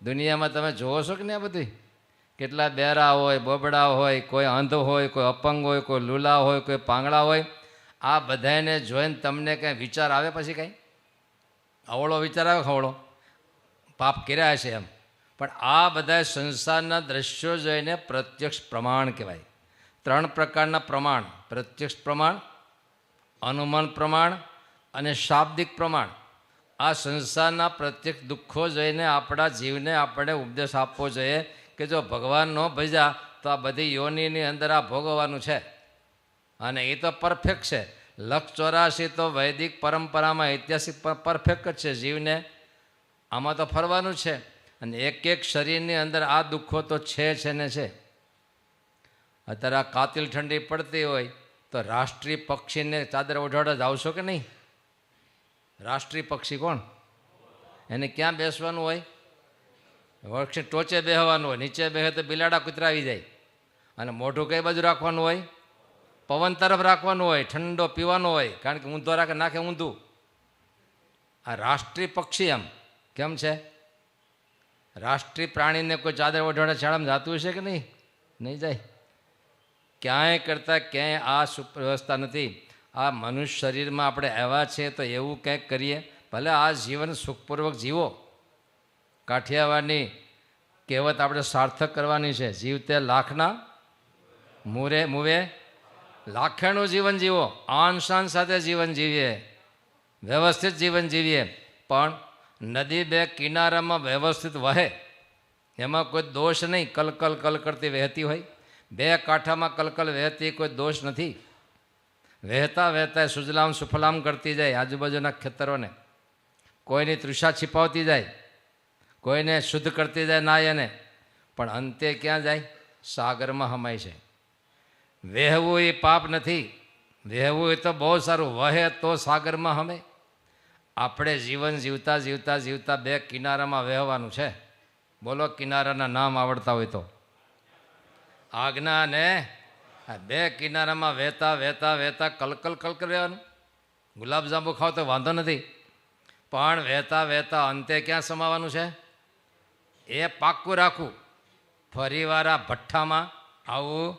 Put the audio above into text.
દુનિયામાં તમે જોવો છો કે નહીં આ બધી? કેટલા બેરા હોય, બોબડા હોય, કોઈ અંધ હોય, કોઈ અપંગ હોય, કોઈ લૂલા હોય, કોઈ પાંગડા હોય. આ બધાને જોઈને તમને કંઈ વિચાર આવે? પછી કંઈ અવળો વિચાર આવે? ખવળો પાપ કર્યા છે એમ. પણ આ બધા સંસારના દ્રશ્યો જોઈને પ્રત્યક્ષ પ્રમાણ કહેવાય. 3 પ્રકારના પ્રમાણ: પ્રત્યક્ષ પ્રમાણ, અનુમાન પ્રમાણ અને શાબ્દિક પ્રમાણ. આ સંસારના પ્રત્યક્ષ દુઃખો જોઈને આપણા જીવને આપણે ઉપદેશ આપવો જોઈએ કે જો ભગવાન ન ભજ્યા તો આ બધી યોનિની અંદર આ ભોગવવાનું છે. અને એ તો પરફેક્ટ છે. 184 તો વૈદિક પરંપરામાં ઐતિહાસિક પરફેક્ટ જ છે. જીવને આમાં તો ફરવાનું છે. અને એક એક શરીરની અંદર આ દુઃખો તો છે ને છે. અત્યારે આ કાતિલ ઠંડી પડતી હોય તો રાષ્ટ્રીય પક્ષીને ચાદર ઓઢાડવા જાવશો કે નહીં? રાષ્ટ્રીય પક્ષી કોણ? એને ક્યાં બેસવાનું હોય? વૃક્ષની ટોચે બેહવાનું હોય. નીચે બેહે તો બિલાડા કૂતરા આવી જાય. અને મોઢું કઈ બાજુ રાખવાનું હોય? પવન તરફ રાખવાનું હોય. ઠંડો પીવાનો હોય, કારણ કે ઊંધો રાખે નાખે ઊંધું. આ રાષ્ટ્રીય પક્ષી એમ કેમ છે? રાષ્ટ્રીય પ્રાણીને કોઈ ચાદર ઓઢાડે શાળામાં જાતું હશે કે નહીં? નહીં જાય. ક્યાંય કરતાં ક્યાંય આ સુવ્યવસ્થા નથી. આ મનુષ્ય શરીરમાં આપણે આવ્યા છીએ તો એવું કંઈક કરીએ. ભલે આ જીવન સુખપૂર્વક જીવો. કાઠિયાવાડની કહેવત આપણે સાર્થક કરવાની છે. જીવતે લાખના મુવે લાખેનું જીવન જીવો. આન શાન સાથે જીવન જીવીએ, વ્યવસ્થિત જીવન જીવીએ. પણ નદી 2 કિનારામાં વ્યવસ્થિત વહે, એમાં કોઈ દોષ નહીં. કલકલ કલ કરતી વહેતી હોય. 2 કાંઠામાં કલકલ વહેતી કોઈ દોષ નથી. વહેતા વહેતા સુજલામ સુફલામ કરતી જાય આજુબાજુના ખેતરોને. કોઈની તૃષા छिपावती જાય, કોઈને શુદ્ધ કરતી જાય ના એને. પણ અંતે ક્યાં જાય? સાગરમાં હમાય છે. વહેવું એ પાપ નથી. વહેવું એ તો બહુ સારું. વહે તો સાગરમાં હમે. આપણે જીવન જીવતા જીવતા જીવતા 2 કિનારામાં વહેવાનું છે. બોલો, કિનારાના નામ આવડતા હોય તો. આજ્ઞા ને 2 કિનારામાં વહેતા વહેતા વહેતા કલકલ કલકલ રહેવાનું. ગુલાબજાંબુ ખાવ તો વાંધો નથી, પણ વહેતા વહેતા અંતે ક્યાં સમાવાનું છે? એ પાક્કું રાખવું. ફરીવાર આ ભઠ્ઠામાં આવું